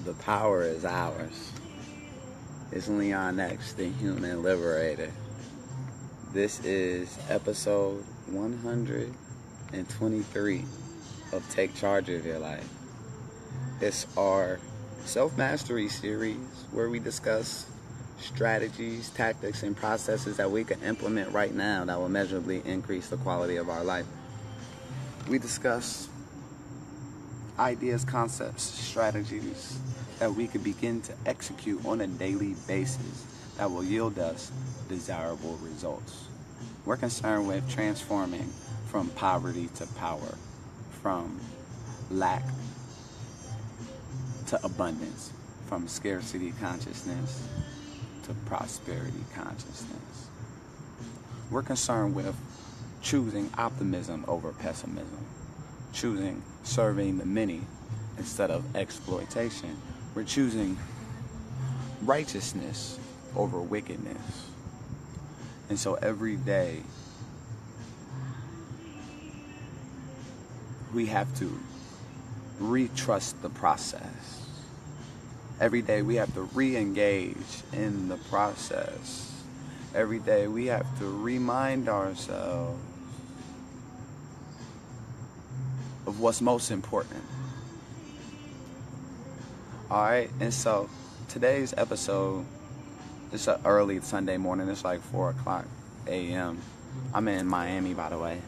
The power is ours. It's Leon X, the Human Liberator. This is episode 123 of Take Charge of Your Life. It's our self-mastery series where we discuss strategies, tactics, and processes that we can implement right now that will measurably increase the quality of our life. We discuss ideas, concepts, strategies that we can begin to execute on a daily basis that will yield us desirable results. We're concerned with transforming from poverty to power, from lack to abundance, from scarcity consciousness to prosperity consciousness. We're concerned with choosing optimism over pessimism, choosing serving the many instead of exploitation. We're choosing righteousness over wickedness. And so every day we have to retrust the process. Every day we have to re-engage in the process. Every day we have to remind ourselves of what's most important. Alright, and so today's episode, it's an early Sunday morning, it's like 4 o'clock a.m. I'm in Miami, by the way.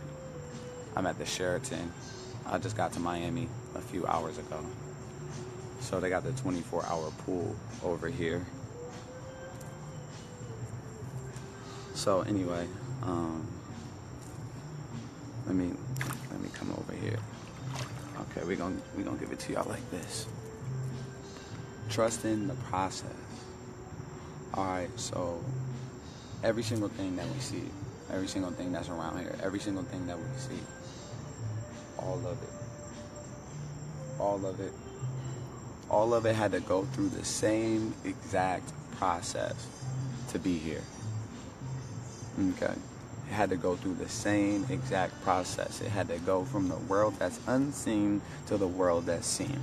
I'm at the Sheraton. I just got to Miami a few hours ago. So they got the 24-hour pool over here. So anyway, let me come over here. Okay, we're gonna give it to y'all like this. Trust in the process. Alright, so every single thing that we see, every single thing that's around here, every single thing that we see, all of it had to go through the same exact process to be here. Okay? It had to go through the same exact process. It had to go from the world that's unseen to the world that's seen.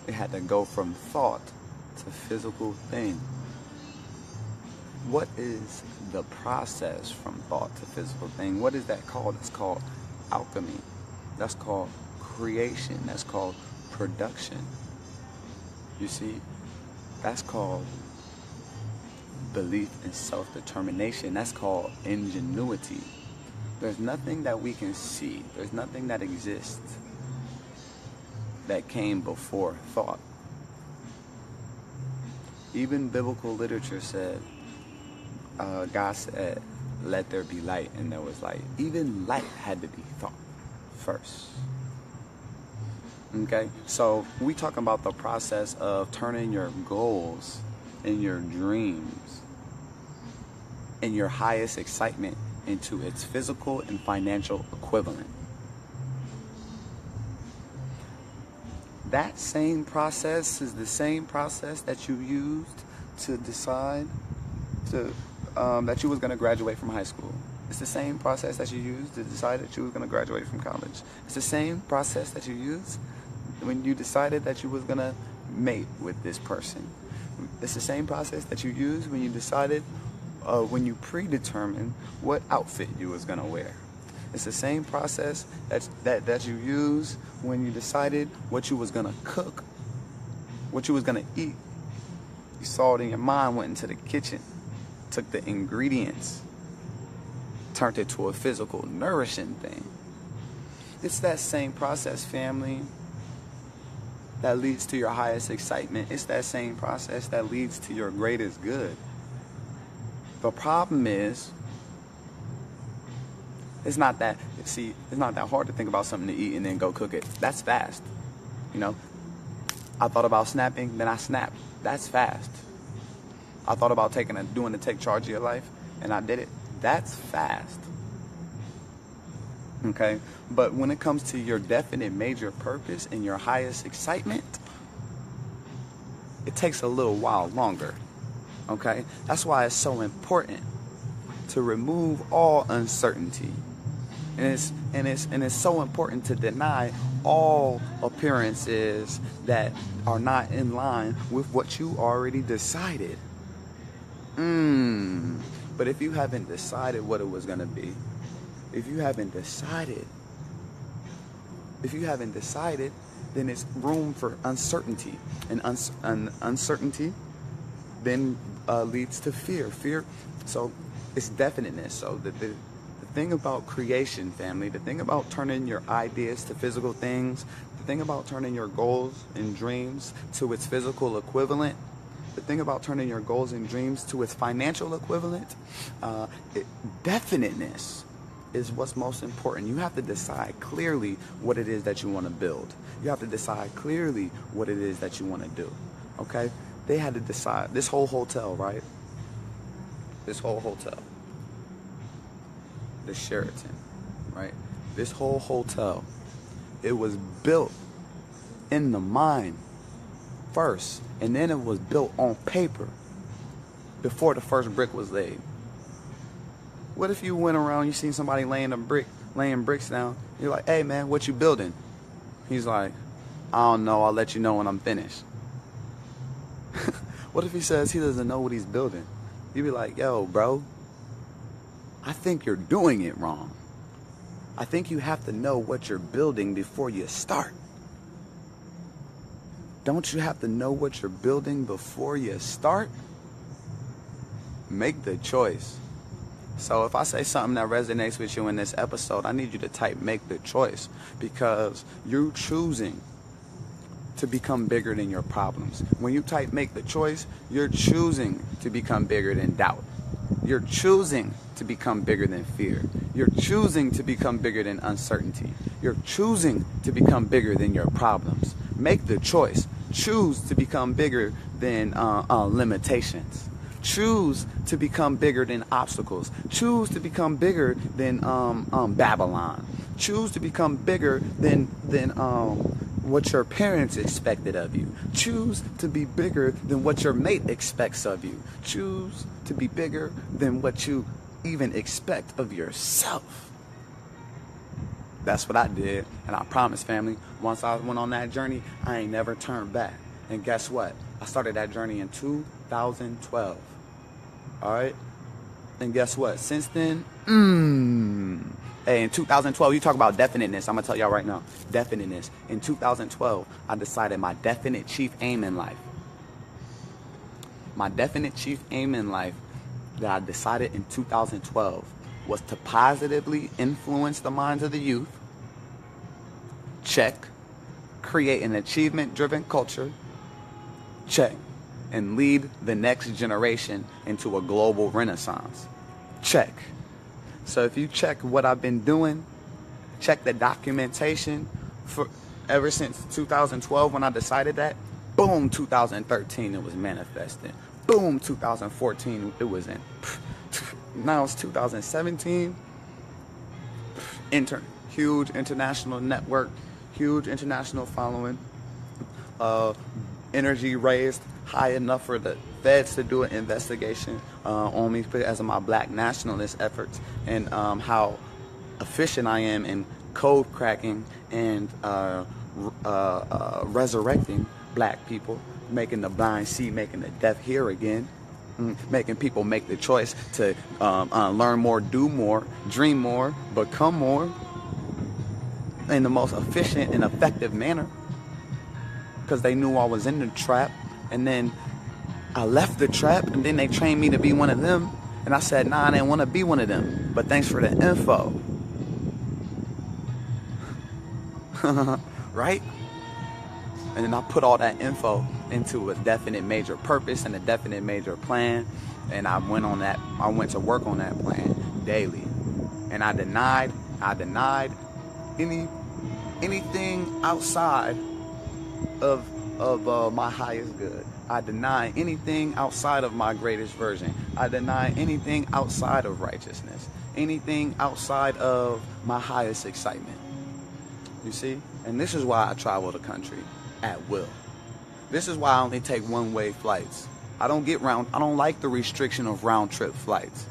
It had to go from thought to physical thing. What is the process from thought to physical thing? What is that called? It's called alchemy. That's called creation. That's called production. You see, that's called belief in self-determination. That's called ingenuity. There's nothing that we can see. There's nothing that exists that came before thought. Even biblical literature said, God said, let there be light, and there was light. Even light had to be thought first. Okay, so we talking about the process of turning your goals and your dreams and your highest excitement into its physical and financial equivalent. That same process is the same process that you used to decide that you was going to graduate from high school. It's the same process that you used to decide that you was going to graduate from college. It's the same process that you used when you decided that you was going to mate with this person. It's the same process that you used when you decided, when you predetermined what outfit you was going to wear. It's the same process that you used when you decided what you was going to cook, what you was going to eat. You saw it in your mind, went into the kitchen, took the ingredients, turned it to a physical, nourishing thing. It's that same process, family, that leads to your highest excitement. It's that same process that leads to your greatest good. The problem is, it's not that hard to think about something to eat and then go cook it. That's fast. You know, I thought about snapping, then I snapped. That's fast. I thought about doing the take charge of your life, and I did it. That's fast. Okay? But when it comes to your definite major purpose and your highest excitement, it takes a little while longer. Okay? That's why it's so important to remove all uncertainty. And it's so important to deny all appearances that are not in line with what you already decided. But if you haven't decided what it was going to be, if you haven't decided, then it's room for uncertainty. And uncertainty then leads to fear. So it's definiteness. So the thing about creation, family, the thing about turning your ideas to physical things, the thing about turning your goals and dreams to its physical equivalent, the thing about turning your goals and dreams to its financial equivalent, definiteness is what's most important. You have to decide clearly what it is that you want to build. You have to decide clearly what it is that you want to do. Okay? They had to decide. This whole hotel, right? This whole hotel. The Sheraton, right? This whole hotel, it was built in the mind first, and then it was built on paper before the first brick was laid. What if you went around, you seen somebody laying bricks down, you're like, hey man, what you building? He's like, I don't know, I'll let you know when I'm finished. What if he says he doesn't know what he's building? You'd be like, yo bro, I think you're doing it wrong. I think you have to know what you're building before you start. Don't you have to know what you're building before you start? Make the choice. So if I say something that resonates with you in this episode, I need you to type make the choice, because you're choosing to become bigger than your problems. When you type make the choice, you're choosing to become bigger than doubt. You're choosing to become bigger than fear. You're choosing to become bigger than uncertainty. You're choosing to become bigger than your problems. Make the choice. Choose to become bigger than limitations. Choose to become bigger than obstacles. Choose to become bigger than Babylon. Choose to become bigger than what your parents expected of you. Choose to be bigger than what your mate expects of you. Choose to be bigger than what you even expect of yourself. That's what I did, and I promise, family, once I went on that journey, I ain't never turned back. And guess what? I started that journey in 2012. All right? And guess what? Since then, hey, in 2012, you talk about definiteness. I'm going to tell y'all right now. Definiteness. In 2012, I decided my definite chief aim in life. My definite chief aim in life that I decided in 2012 was to positively influence the minds of the youth. Check. Create an achievement-driven culture. Check. And lead the next generation into a global renaissance. Check. So if you check what I've been doing, check the documentation for ever since 2012 when I decided that, boom, 2013 it was manifesting. Boom, 2014 it was in. Now it's 2017. Huge international network, huge international following. Energy raised high enough for the feds to do an investigation on me because of my black nationalist efforts and how efficient I am in code cracking and resurrecting black people, making the blind see, making the deaf hear again, making people make the choice to learn more, do more, dream more, become more in the most efficient and effective manner, because they knew I was in the trap. And then I left the trap, and then they trained me to be one of them. And I said, nah, I didn't want to be one of them. But thanks for the info. Right? And then I put all that info into a definite major purpose and a definite major plan. And I went to work on that plan daily. And I denied anything outside of my highest good. I deny anything outside of my greatest version. I deny anything outside of righteousness. Anything outside of my highest excitement. You see? And this is why I travel the country at will. This is why I only take one-way flights. I don't like the restriction of round-trip flights,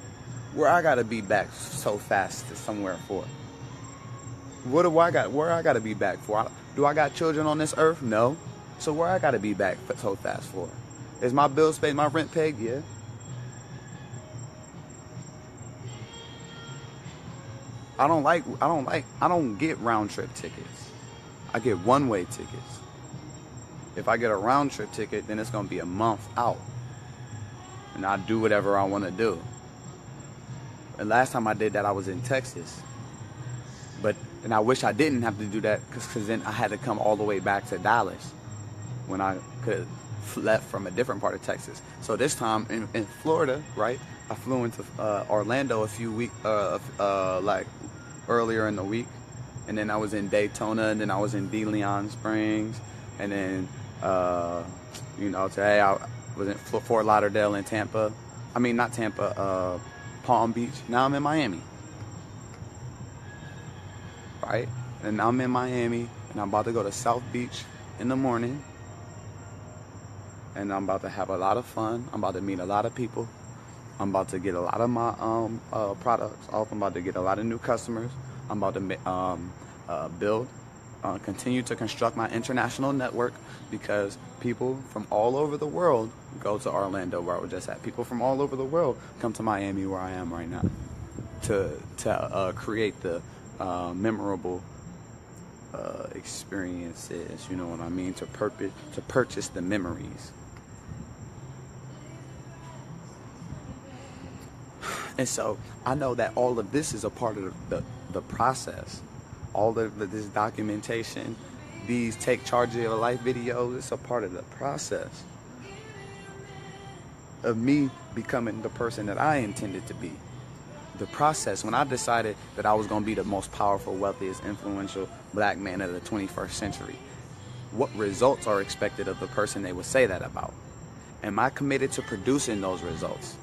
where I gotta be back so fast to somewhere for. What do I got? Where I got to be back for? Do I got children on this earth? No. So where I got to be back so fast for? Is my bills paid? My rent paid? Yeah. I don't get round trip tickets. I get one-way tickets. If I get a round trip ticket, then it's gonna be a month out, and I do whatever I want to do. And last time I did that, I was in Texas, and I wish I didn't have to do that because then I had to come all the way back to Dallas when I could have left from a different part of Texas. So this time in Florida, right? I flew into Orlando a few weeks, like earlier in the week, and then I was in Daytona, and then I was in DeLeon Springs, and then today I was in Fort Lauderdale and Tampa. I mean, not Tampa, Palm Beach. Now I'm in Miami, right? And now I'm in Miami, and I'm about to go to South Beach in the morning, and I'm about to have a lot of fun. I'm about to meet a lot of people. I'm about to get a lot of my products off. I'm about to get a lot of new customers. I'm about to continue to construct my international network, because people from all over the world go to Orlando, where I was just at. People from all over the world come to Miami, where I am right now, to create the memorable experiences. You know what I mean? To purchase the memories. And so I know that all of this is a part of the process. All of this documentation, these take charge of your life videos, it's a part of the process of me becoming the person that I intended to be. The process, when I decided that I was going to be the most powerful, wealthiest, influential black man of the 21st century, what results are expected of the person they would say that about? Am I committed to producing those results?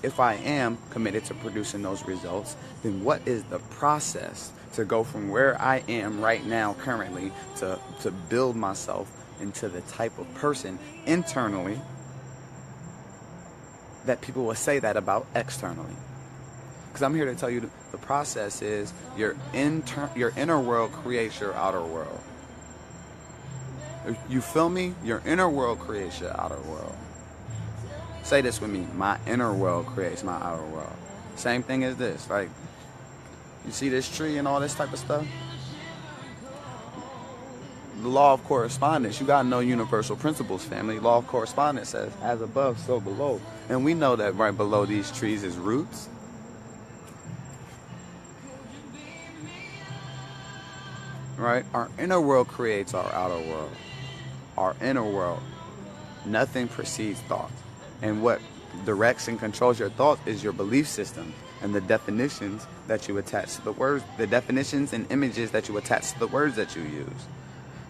If I am committed to producing those results, then what is the process to go from where I am right now currently to build myself into the type of person internally that people will say that about externally? Because I'm here to tell you the process is your inner world creates your outer world. You feel me? Your inner world creates your outer world. Say this with me. My inner world creates my outer world. Same thing as this. Like, you see this tree and all this type of stuff? The law of correspondence. You gotta know universal principles, family. Law of correspondence says, as above, so below. And we know that right below these trees is roots. Right? Our inner world creates our outer world. Our inner world. Nothing precedes thought. And what directs and controls your thoughts is your belief system and the definitions that you attach to the words, the definitions and images that you attach to the words that you use.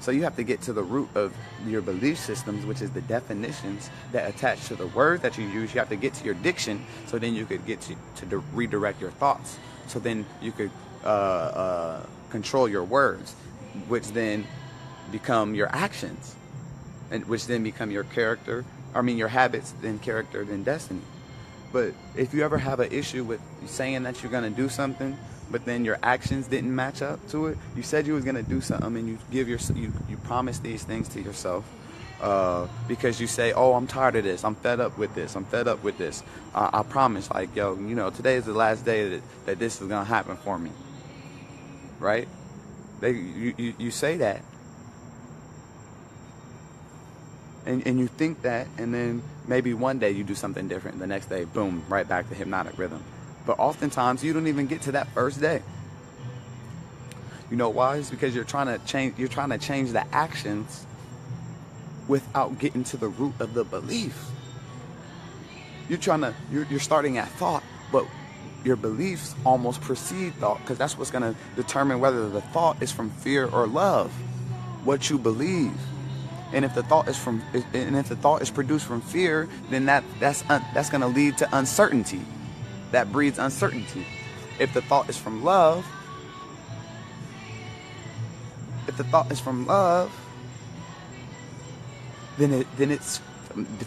So you have to get to the root of your belief systems, which is the definitions that attach to the words that you use. You have to get to your diction, so then you could get to redirect your thoughts. So then you could control your words, which then become your actions, and which then become your character. Your habits, then character, then destiny. But if you ever have an issue with saying that you're going to do something, but then your actions didn't match up to it, you said you was going to do something, and you promise these things to yourself, because you say, oh, I'm tired of this, I'm fed up with this, I promise, like, today is the last day that this is going to happen for me, right? You say that. And you think that, and then maybe one day you do something different. The next day, boom, right back to hypnotic rhythm. But oftentimes you don't even get to that first day. You know why? It's because you're trying to change the actions without getting to the root of the belief. You're starting at thought, but your beliefs almost precede thought, because that's what's going to determine whether the thought is from fear or love. What you believe. And if the thought is produced from fear, then that's going to lead to uncertainty. That breeds uncertainty. If the thought is from love, then it's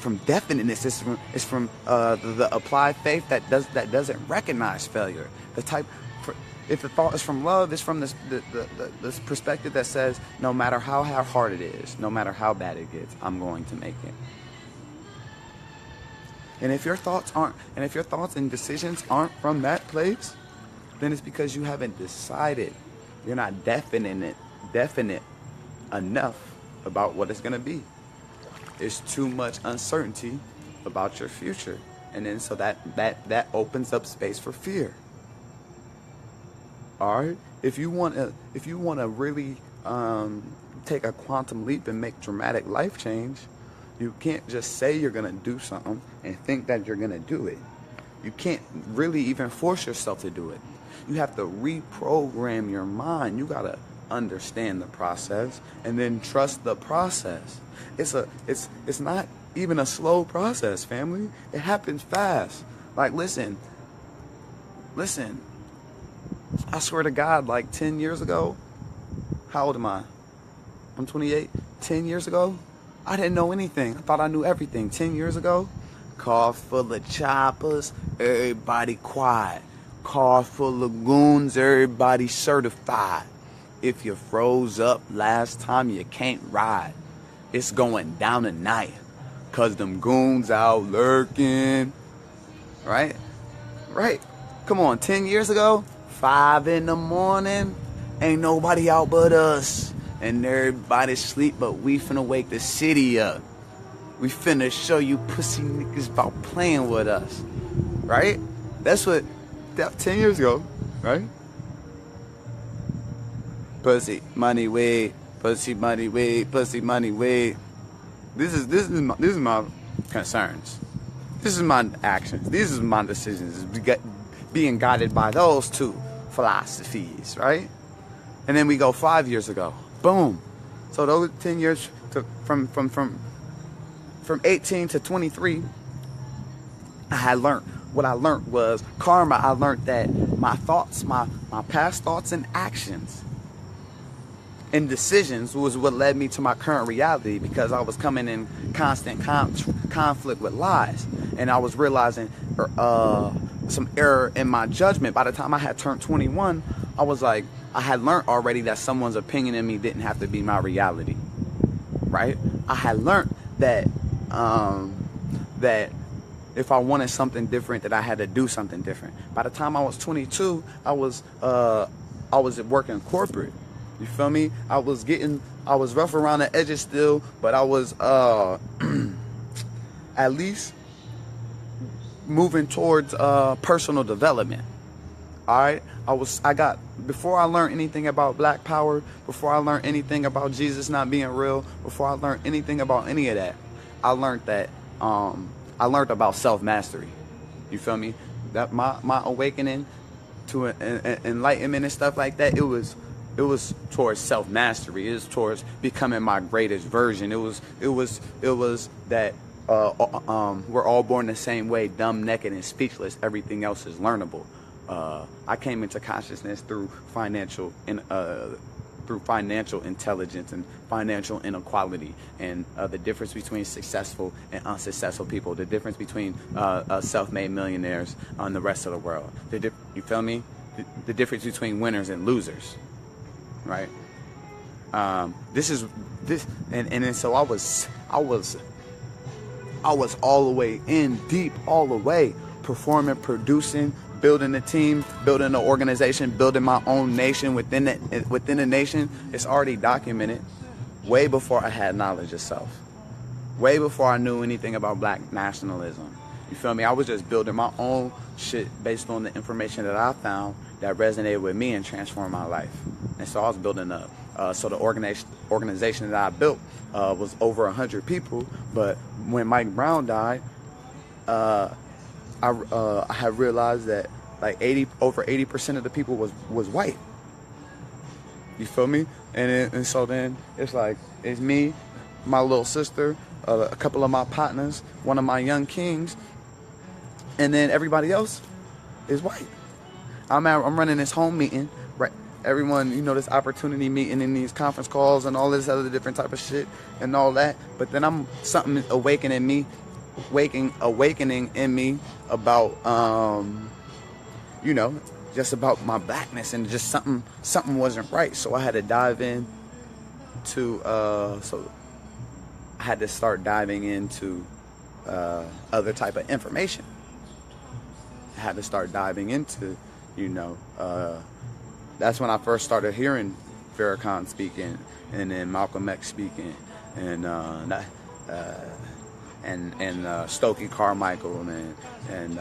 from definiteness. It's from the applied faith that doesn't recognize failure. If the thought is from love, it's from this perspective that says, no matter how hard it is, no matter how bad it gets, I'm going to make it. And if your thoughts and decisions aren't from that place, then it's because you haven't decided. You're not definite enough about what it's going to be. There's too much uncertainty about your future. And then so that opens up space for fear. All right? If you want to really take a quantum leap and make dramatic life change, you can't just say you're going to do something and think that you're going to do it. You can't really even force yourself to do it. You have to reprogram your mind. You got to understand the process and then trust the process. It's not even a slow process, family. It happens fast. Like, listen. I swear to God, like 10 years ago, how old am I? I'm 28. 10 years ago, I didn't know anything. I thought I knew everything. 10 years ago, car full of choppers, everybody quiet. Car full of goons, everybody certified. If you froze up last time, you can't ride. It's going down tonight, 'cause them goons out lurking. Right? Come on, 10 years ago, 5 in the morning, ain't nobody out but us. And everybody sleep, but we finna wake the city up. We finna show you pussy niggas about playing with us. Right? That's what, 10 years ago, right? Pussy, money, weed. Pussy, money, weed. Pussy, money, weed. This is my concerns. This is my actions. These are my decisions. Being guided by those two philosophies, right? And then we go 5 years ago. Boom. So those 10 years from 18 to 23, what I learned was karma. I learned that my thoughts, my past thoughts and actions and decisions was what led me to my current reality, because I was coming in constant conflict with lies, and I was realizing some error in my judgment. By the time I had turned 21, I was like, I had learned already that someone's opinion in me didn't have to be my reality, right? I had learned that that if I wanted something different, that I had to do something different. By the time I was 22, I was working corporate. You feel me? I was rough around the edges still, but I was at least moving towards personal development. All right, before I learned anything about Black Power, before I learned anything about Jesus not being real, before I learned anything about any of that, I learned about self-mastery. You feel me? That my awakening to enlightenment and stuff like that, it was towards self-mastery. It was towards becoming my greatest version. It was that we're all born the same way, dumb, naked, and speechless. Everything else is learnable. I came into consciousness through financial intelligence and financial inequality, and the difference between successful and unsuccessful people, the difference between self-made millionaires and the rest of the world. You feel me? The difference between winners and losers, right? And so I was all the way in deep, all the way, performing, producing, building a team, building an organization, building my own nation within a nation. It's already documented way before I had knowledge of self, way before I knew anything about Black nationalism. You feel me? I was just building my own shit based on the information that I found that resonated with me and transformed my life. And so I was building up. So the organization that I built was over 100 people. But when Mike Brown died, I had realized that like over 80% of the people was white. You feel me? And so then it's like, it's me, my little sister, a couple of my partners, one of my young kings, and then everybody else is white. I'm running this home meeting, right? Everyone, this opportunity meeting and these conference calls and all this other different type of shit and all that. But then something awakening in me about, just about my blackness, and just something wasn't right. So I had to dive in to so I had to start diving into other type of information. I had to start diving into, that's when I first started hearing Farrakhan speaking, and then Malcolm X speaking, and Stokely Carmichael, and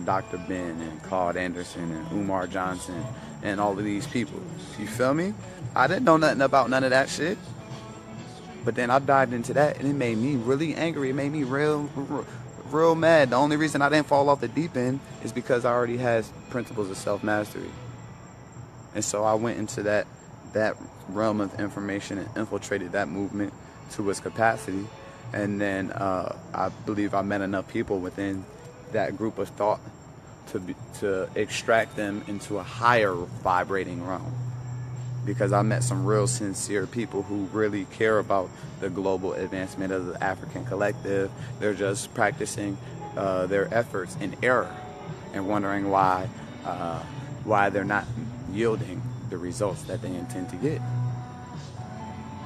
Dr. Ben and Claude Anderson and Umar Johnson and all of these people. You feel me? I didn't know nothing about none of that shit. But then I dived into that, and it made me really angry. It made me real mad. The only reason I didn't fall off the deep end is because I already had principles of self-mastery. And so I went into that realm of information and infiltrated that movement to its capacity. And then I believe I met enough people within that group of thought to extract them into a higher vibrating realm. Because I met some real sincere people who really care about the global advancement of the African collective. They're just practicing their efforts in error and wondering why they're not yielding the results that they intend to get.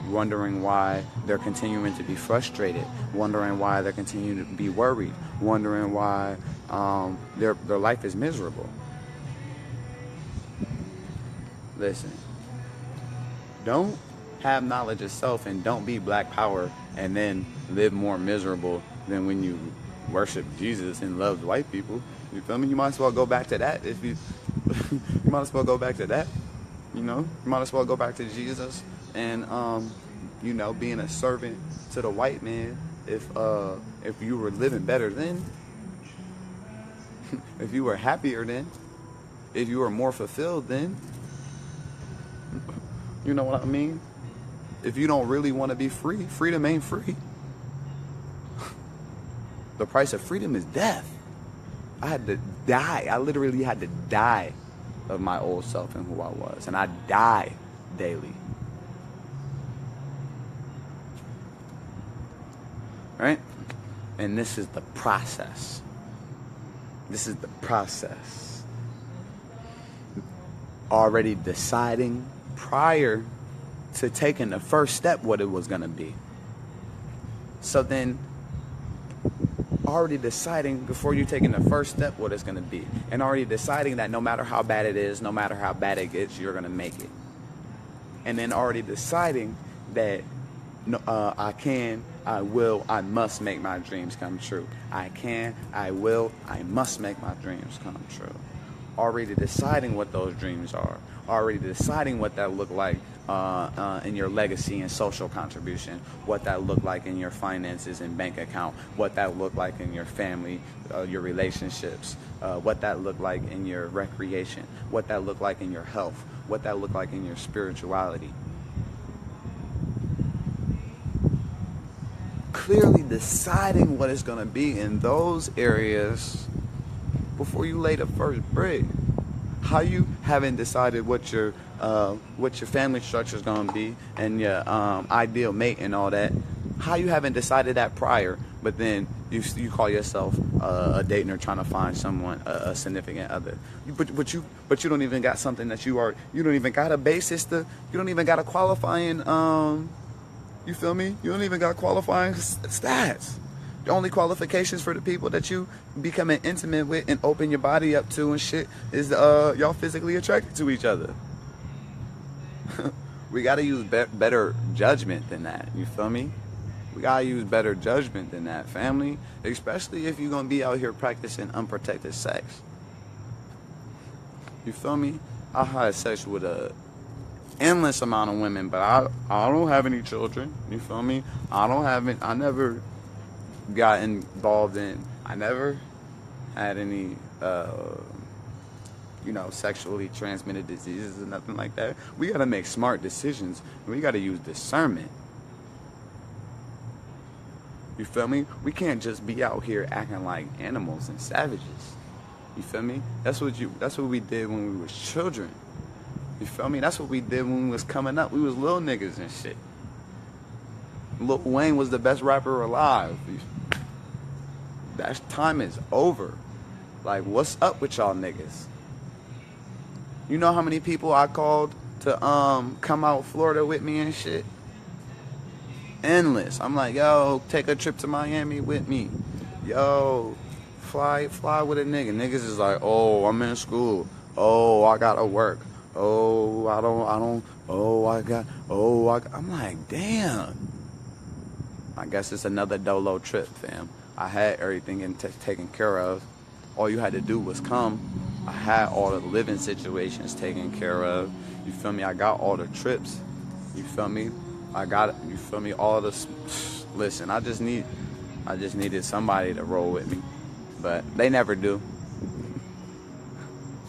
Wondering why they're continuing to be frustrated, wondering why they're continuing to be worried, wondering why their life is miserable. Listen, don't have knowledge of self and don't be Black Power and then live more miserable than when you worship Jesus and love white people. You feel me? You might as well go back to that. If you might as well go back to that. You might as well go back to Jesus and being a servant to the white man. If you were living better then, if you were happier then, if you were more fulfilled then. You know what I mean? If you don't really want to be free, freedom ain't free. The price of freedom is death. I had to die. I literally had to die of my old self and who I was. And I die daily. Right? And this is the process. This is the process. Already deciding prior to taking the first step what it was going to be. So then already deciding before you taking the first step what it's going to be, and already deciding that no matter how bad it is, no matter how bad it gets, you're going to make it. And then already deciding that I can, I will, I must make my dreams come true. I can, I will, I must make my dreams come true. Already deciding what those dreams are. Already deciding what that look like in your legacy and social contribution, what that look like in your finances and bank account, what that look like in your family, your relationships, what that look like in your recreation, what that look like in your health, what that look like in your spirituality. Clearly deciding what it's going to be in those areas before you lay the first brick. How you haven't decided what your family structure is going to be and your ideal mate and all that. How you haven't decided that prior, but then you call yourself a dating or trying to find someone, a significant other. But you don't even got something that you don't even got a basis to. You don't even got a qualifying. You feel me? You don't even got qualifying stats. The only qualifications for the people that you becoming intimate with and open your body up to and shit is y'all physically attracted to each other. We gotta use better judgment than that. You feel me? We gotta use better judgment than that, family. Especially if you're gonna be out here practicing unprotected sex. You feel me? I had sex with a endless amount of women, but I don't have any children. You feel me? I never got involved in, I never had any sexually transmitted diseases or nothing like that. We gotta make smart decisions. We gotta use discernment. You feel me? We can't just be out here acting like animals and savages. You feel me? That's what we did when we was children. You feel me? That's what we did when we was coming up. We was little niggas and shit. Lil Wayne was the best rapper alive. That time is over. Like, what's up with y'all niggas? You know how many people I called to come out Florida with me and shit? Endless. I'm like, yo, take a trip to Miami with me. Yo, fly with a nigga. Niggas is like, oh, I'm in school. Oh, I gotta work. Oh, I don't. I'm like, damn. I guess it's another dolo trip, fam. I had everything taken care of. All you had to do was come. I had all the living situations taken care of. You feel me? I got all the trips. You feel me? I got it. You feel me? All the. Listen, I just needed somebody to roll with me, but they never do.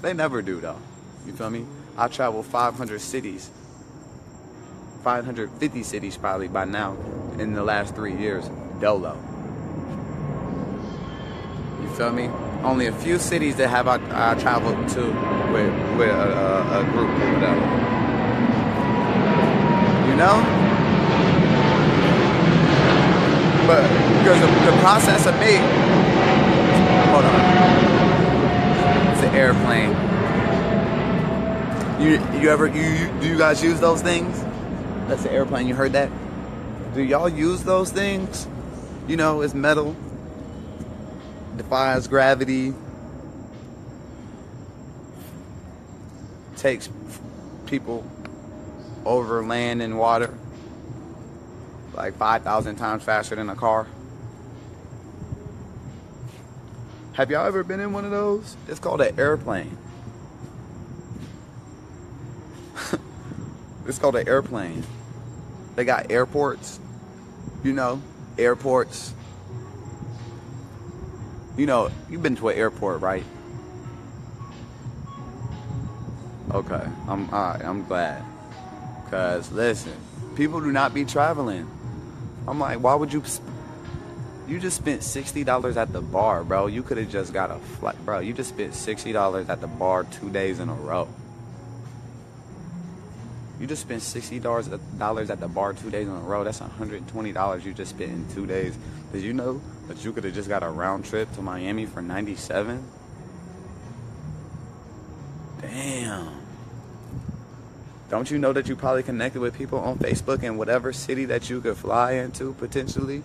They never do though. You feel me? I traveled 500 cities, 550 cities probably by now in the last 3 years. Dolo. You feel me? Only a few cities that have I traveled to with a group or whatever. You know? But because the process of me, hold on, it's an airplane. Do you guys use those things? That's the airplane. You heard that? Do y'all use those things? You know, it's metal, defies gravity, takes people over land and water like 5,000 times faster than a car. Have y'all ever been in one of those? It's called an airplane. It's called an airplane. They got airports, you know, airports. You know, you've been to an airport, right? Okay, I'm glad. Cause listen, people do not be traveling. I'm like, why would you just spent $60 at the bar, bro. You could have just got a flight, bro. You just spent $60 at the bar 2 days in a row. You just spent $60 at the bar 2 days in a row. That's $120 you just spent in 2 days. Did you know that you could have just got a round trip to Miami for $97? Damn. Don't you know that you probably connected with people on Facebook in whatever city that you could fly into potentially?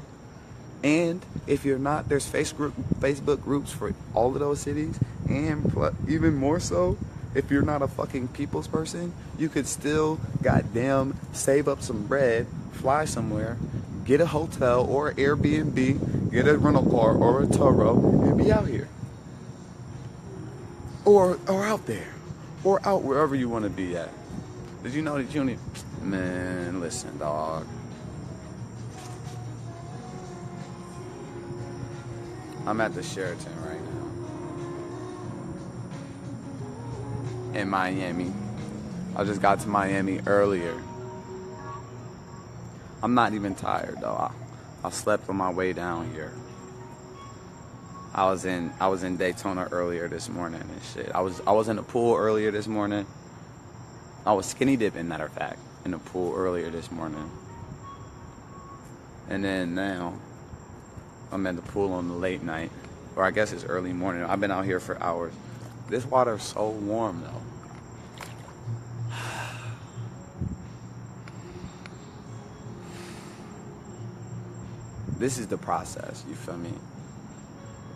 And if you're not, there's Facebook groups for all of those cities. And even more so, if you're not a fucking people's person, you could still goddamn save up some bread, fly somewhere, get a hotel or Airbnb, get a rental car or a Turo, and be out here. Or out there. Or out wherever you want to be at. Did you know that you need... Man, listen, dog. I'm at the Sheraton right now. In Miami. I just got to Miami earlier. I'm not even tired though. I slept on my way down here. I was in Daytona earlier this morning and shit. I was in the pool earlier this morning. I was skinny dipping, matter of fact, in the pool earlier this morning. And then now I'm at the pool on the late night, or I guess it's early morning. I've been out here for hours. This water's so warm though. This is the process, you feel me?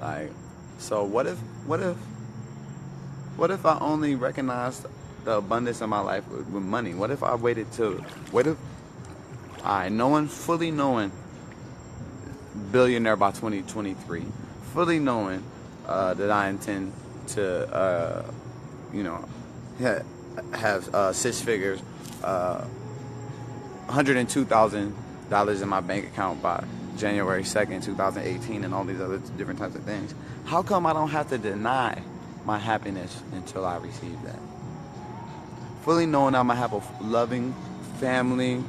Like, so what if I only recognized the abundance of my life with money? What if I fully knowing billionaire by 2023, fully knowing that I intend to, have 6 figures, $102,000 in my bank account by January 2nd, 2018, and all these other different types of things. How come I don't have to deny my happiness until I receive that? Fully knowing I'm gonna have a loving family,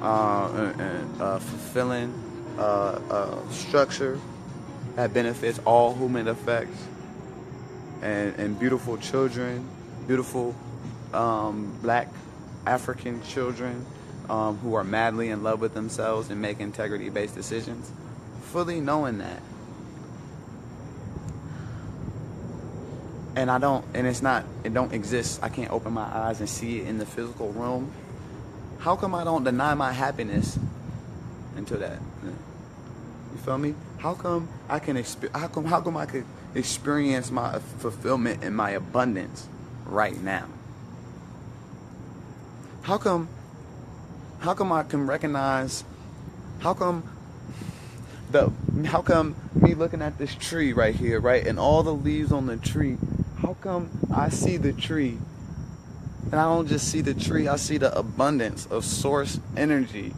and fulfilling structure that benefits all whom it affects, and beautiful children, beautiful black African children who are madly in love with themselves and make integrity-based decisions. Fully knowing that. and it don't exist. I can't open my eyes and see it in the physical realm. How come I don't deny my happiness until that? You feel me? How come I can how come I could experience my fulfillment and my abundance right now? How come I can recognize, how come me looking at this tree right here, right, and all the leaves on the tree, how come I see the tree and I don't just see the tree, I see the abundance of source energy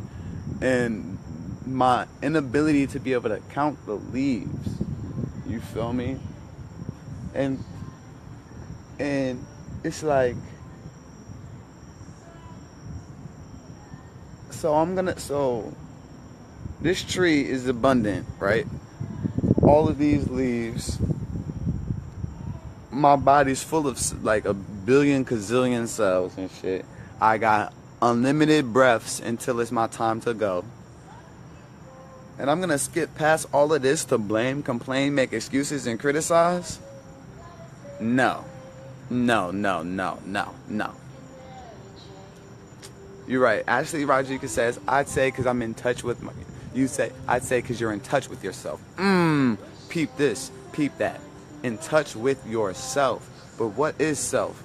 and my inability to be able to count the leaves? You feel me? And it's like, so this tree is abundant, right? All of these leaves, my body's full of like a billion gazillion cells and shit. I got unlimited breaths until it's my time to go. And I'm gonna skip past all of this to blame, complain, make excuses, and criticize? No. No. You're right. Ashley Rodriguez says, I'd say because I'm in touch with my... You say, I'd say because you're in touch with yourself. Peep this, peep that. In touch with yourself. But what is self?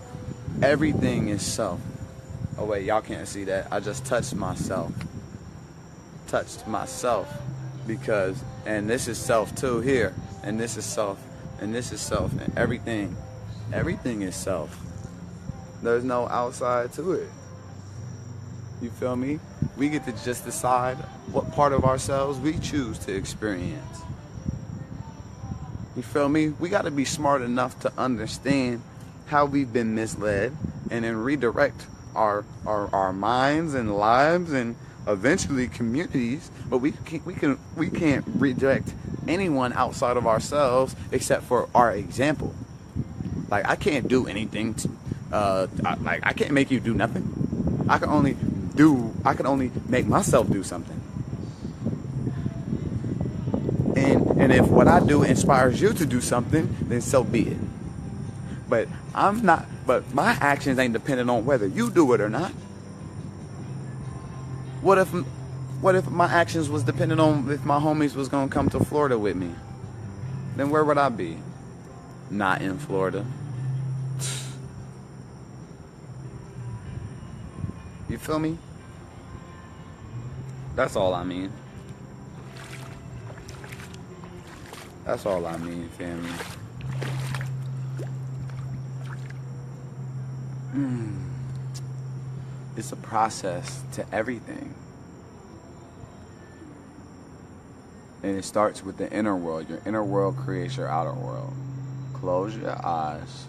Everything is self. Oh wait, y'all can't see that. I just touched myself. Touched myself. Because, and this is self too here. And this is self. And this is self. And everything is self. There's no outside to it. You feel me? We get to just decide what part of ourselves we choose to experience. You feel me? We got to be smart enough to understand how we've been misled and then redirect our minds and lives and eventually communities. But we can't redirect anyone outside of ourselves except for our example. Like, I can't do anything I can't make you do nothing. I can only make myself do something. And if what I do inspires you to do something, then so be it. But my actions ain't dependent on whether you do it or not. What if my actions was dependent on if my homies was gonna come to Florida with me? Then where would I be? Not in Florida. You feel me? That's all I mean. That's all I mean, family. It's a process to everything. And it starts with the inner world. Your inner world creates your outer world. Close your eyes.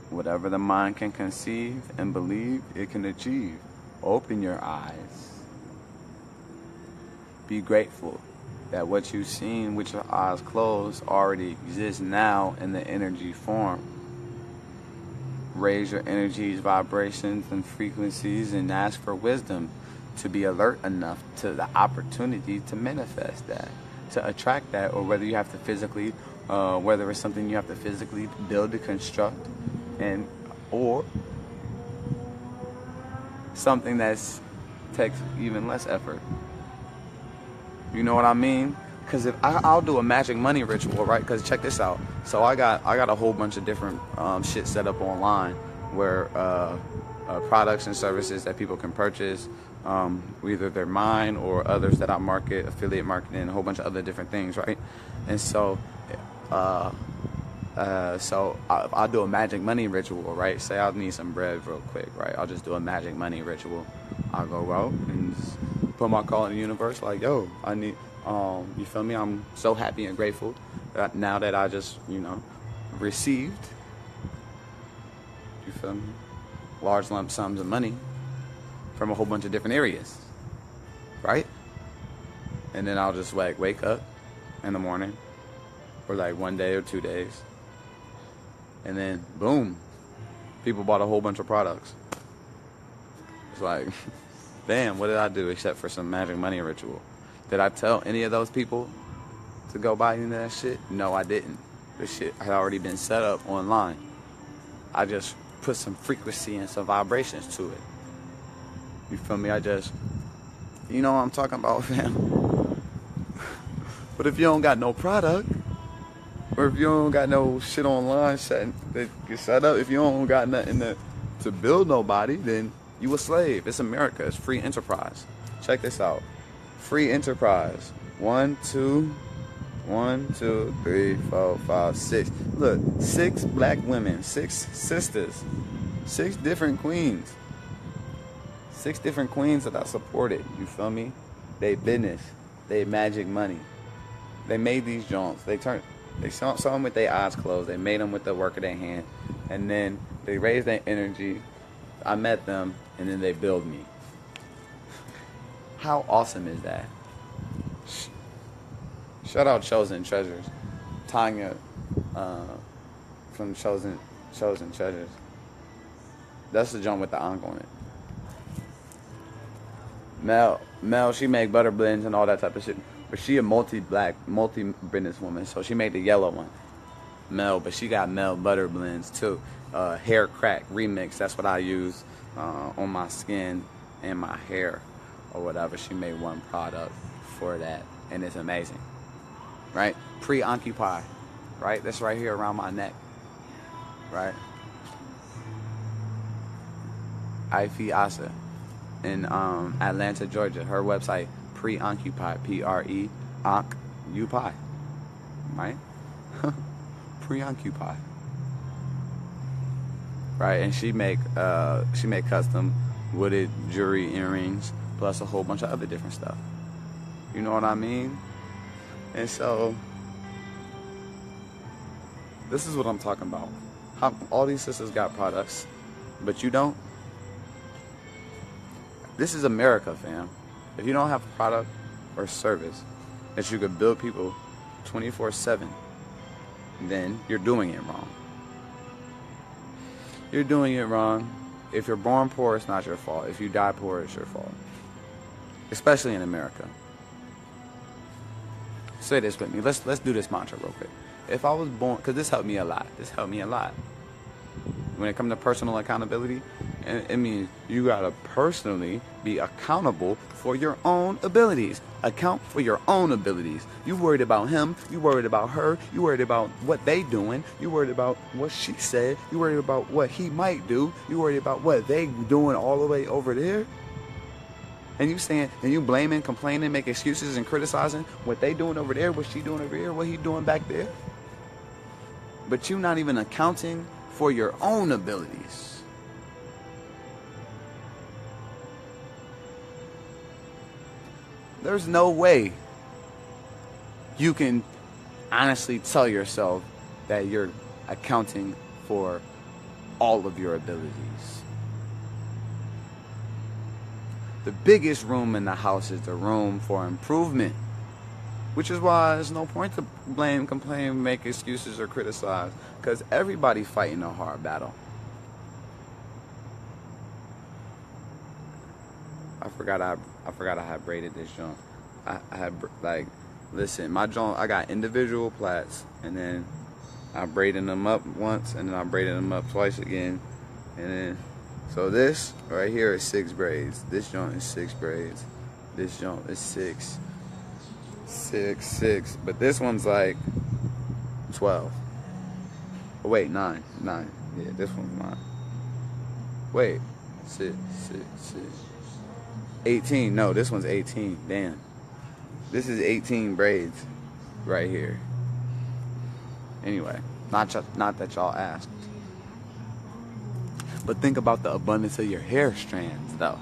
Whatever the mind can conceive and believe, it can achieve. Open your eyes. Be grateful that what you've seen with your eyes closed already exists now in the energy form. Raise your energies, vibrations, and frequencies and ask for wisdom to be alert enough to the opportunity to manifest that, to attract that, or whether you have to physically, whether it's something you have to physically build to construct, or something that's takes even less effort. You know what I mean? Because if I'll do a magic money ritual, right? Because check this out. So I got a whole bunch of different shit set up online where products and services that people can purchase, either they're mine or others that I market, affiliate marketing, a whole bunch of other different things, right? And so I'll do a magic money ritual, right? Say I need some bread real quick, right? I'll just do a magic money ritual. I'll go out and just put my call in the universe, like, yo, I need, you feel me? I'm so happy and grateful that now that I just, received, you feel me? Large lump sums of money from a whole bunch of different areas, right? And then I'll just like wake up in the morning for like 1 day or 2 days. And then boom, people bought a whole bunch of products. It's like, damn, what did I do except for some magic money ritual? Did I tell any of those people to go buy any of that shit? No, I didn't. This shit had already been set up online. I just put some frequency and some vibrations to it. You feel me? You know what I'm talking about, fam? But if you don't got no product, or if you don't got no shit online that get set up, if you don't got nothing to build nobody, then you a slave. It's America. It's free enterprise. Check this out. Free enterprise. 1, 2, 3, 4, 5, 6. Look, 6 black women, 6 sisters, 6 different queens. 6 different queens that I supported. You feel me? They business. They magic money. They made these joints. They saw them with their eyes closed. They made them with the work of their hand. And then they raised their energy. I met them, and then they built me. How awesome is that? Shout out Chosen Treasures. Tanya from Chosen Treasures. That's the joint with the onk on it. Mel, she make butter blends and all that type of shit. But she a multi-business woman, so she made the yellow one. Mel, but she got Mel butter blends too. Hair crack remix, that's what I use on my skin and my hair or whatever. She made one product for that, and it's amazing. Right? Preoccupy, right? That's right here around my neck, right? Ife Asa in Atlanta, Georgia. Her website, Preoccupy, Preoccupy, right? Preoccupy, right? And she make custom wooded jewelry, earrings, plus a whole bunch of other different stuff. You know what I mean? And so, this is what I'm talking about. How all these sisters got products, but you don't. This is America, fam. If you don't have a product or service that you could build people 24/7, then you're doing it wrong. You're doing it wrong. If you're born poor, it's not your fault. If you die poor, it's your fault. Especially in America. Say this with me. Let's do this mantra real quick. If I was born, because this helped me a lot. When it comes to personal accountability, it means you gotta personally be accountable for your own abilities. Account for your own abilities. You worried about him, you worried about her, you worried about what they doing, you worried about what she said, you worried about what he might do, you worried about what they doing all the way over there. And you saying, and you blaming, complaining, making excuses and criticizing what they doing over there, what she doing over here, what he doing back there. But you not even accounting for your own abilities. There's no way you can honestly tell yourself that you're accounting for all of your abilities. The biggest room in the house is the room for improvement, which is why there's no point to blame, complain, make excuses, or criticize, because everybody's fighting a hard battle. I forgot I had braided this joint. I had, like, listen, my joint, I got individual plaits, and then I braided them up once, and then I braided them up twice again, and then, so this right here is 6 braids. This joint is 6 braids. This joint is 6, 6, but this one's like 12. Oh, wait, 9. Yeah, this one's 9. Wait, 6. 18. No, this one's 18. Damn. This is 18 braids right here. Anyway, not that y'all asked. But think about the abundance of your hair strands, though.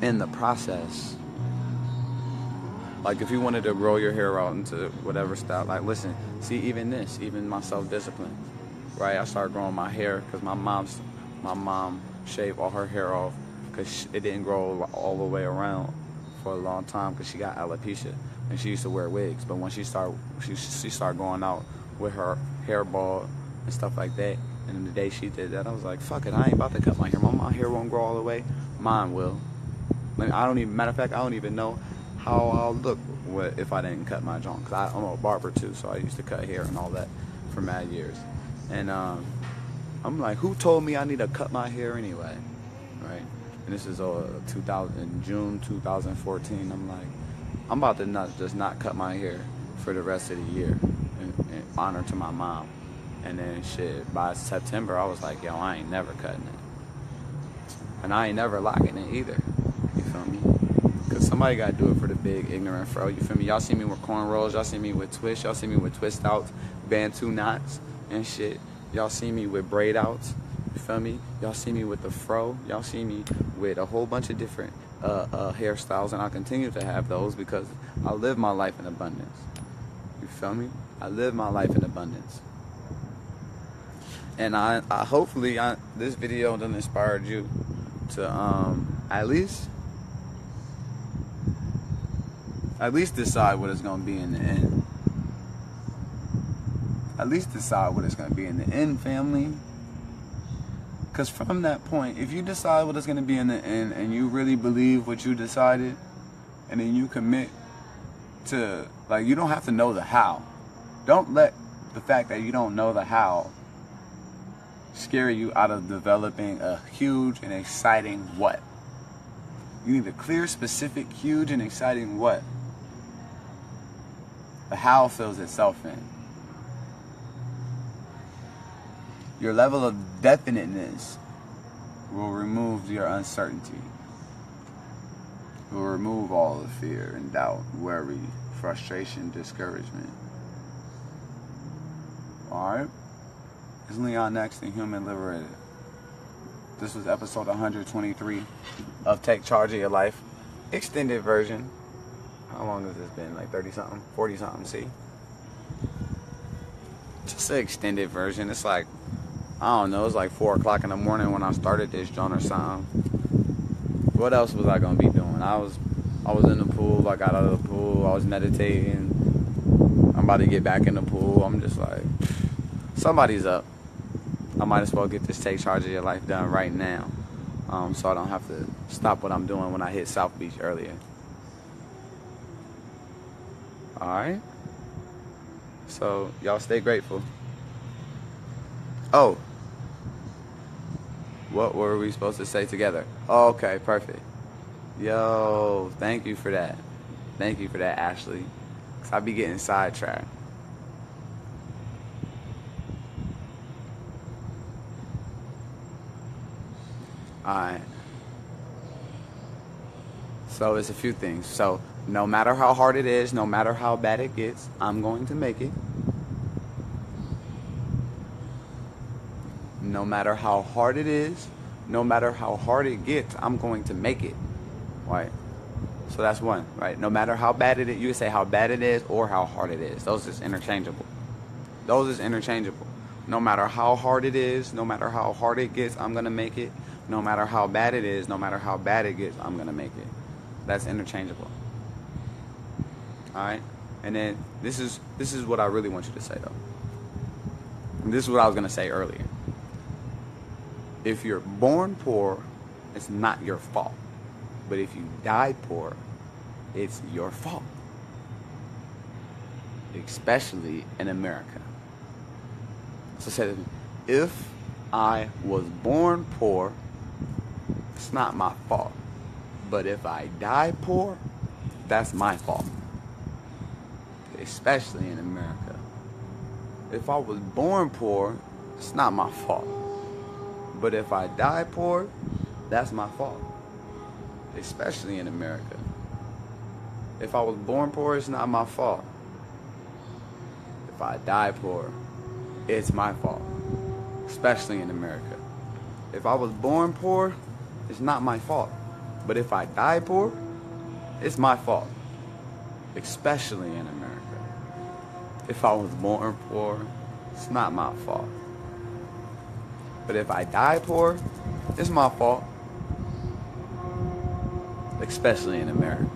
In the process. Like, if you wanted to grow your hair out into whatever style, like, listen, see, even my self-discipline, right? I started growing my hair because my mom shaved all her hair off because it didn't grow all the way around for a long time because she got alopecia and she used to wear wigs. But when she started going out with her hair bald and stuff like that, and the day she did that, I was like, fuck it, I ain't about to cut my hair. My hair won't grow all the way. Mine will. Matter of fact, I don't even know how I'll look if I didn't cut my joint. Cause I'm a barber too, so I used to cut hair and all that for mad years. And I'm like, who told me I need to cut my hair anyway, right? And this is in June 2014. I'm like, I'm about to not cut my hair for the rest of the year in honor to my mom. And then shit, by September I was like, yo, I ain't never cutting it. And I ain't never locking it either. You feel me? Cause somebody gotta do it for the big ignorant fro. You feel me? Y'all see me with cornrows, y'all see me with twists, y'all see me with twist outs, bantu knots and shit. Y'all see me with braid outs. You feel me? Y'all see me with the fro. Y'all see me with a whole bunch of different hairstyles, and I'll continue to have those because I live my life in abundance. You feel me? I live my life in abundance. And I hopefully this video done inspired you to at least decide what it's gonna be in the end. At least decide what it's gonna be in the end, family. Because from that point, if you decide what it's gonna be in the end and you really believe what you decided, and then you commit to, like, you don't have to know the how. Don't let the fact that you don't know the how scare you out of developing a huge and exciting what. You need a clear, specific, huge, and exciting what. The how fills itself in. Your level of definiteness will remove your uncertainty. It will remove all the fear and doubt, worry, frustration, discouragement. Alright? It's Leon Next, the Human Liberated. This was episode 123 of Take Charge of Your Life. Extended version. How long has this been? Like 30 something? 40 something, see? Just an extended version. It's like, I don't know, it's like 4 o'clock in the morning when I started this joint or something. What else was I gonna be doing? I was in the pool, I got out of the pool, I was meditating. I'm about to get back in the pool. I'm just like, somebody's up. I might as well get this Take Charge of Your Life done right now. So I don't have to stop what I'm doing when I hit South Beach earlier. Alright? So, y'all stay grateful. Oh. What were we supposed to say together? Oh, okay, perfect. Yo, thank you for that. Thank you for that, Ashley. Because I be getting sidetracked. Alright. So it's a few things. So no matter how hard it is, no matter how bad it gets, I'm going to make it. No matter how hard it is, no matter how hard it gets, I'm going to make it. Right? So that's one, right? No matter how bad it is, you can say how bad it is or how hard it is. Those is interchangeable. Those is interchangeable. No matter how hard it is, no matter how hard it gets, I'm going to make it. No matter how bad it is, no matter how bad it gets, I'm going to make it. That's interchangeable. Alright? And then this is what I really want you to say, though. And this is what I was going to say earlier. If you're born poor, it's not your fault. But if you die poor, it's your fault. Especially in America. So say, if I was born poor, it's not my fault. But if I die poor, that's my fault. Especially in America. If I was born poor, it's not my fault. But if I die poor, that's my fault. Especially in America. If I was born poor, it's not my fault. If I die poor, it's my fault. Especially in America. If I was born poor, it's not my fault. But if I die poor, it's my fault. Especially in America. If I was born poor, it's not my fault. But if I die poor, it's my fault. Especially in America.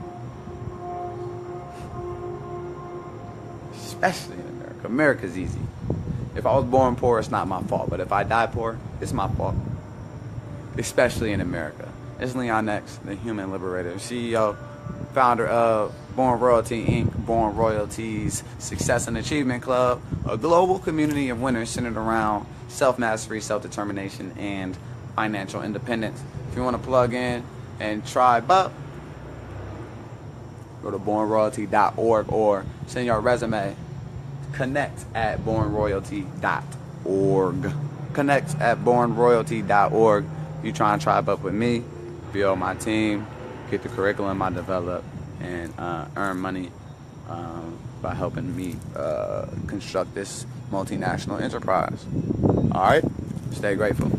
Especially in America. America's easy. If I was born poor, it's not my fault. But if I die poor, it's my fault. Especially in America. It's Leon X, the Human Liberator, CEO, founder of Born Royalty Inc., Born Royalty's Success and Achievement Club, a global community of winners centered around self-mastery, self-determination, and financial independence. If you want to plug in and tribe up, go to bornroyalty.org or send your resume. Connect at bornroyalty.org. Connect at bornroyalty.org. You try and tribe up with me, build my team, get the curriculum I develop, and earn money by helping me construct this multinational enterprise. All right? Stay grateful.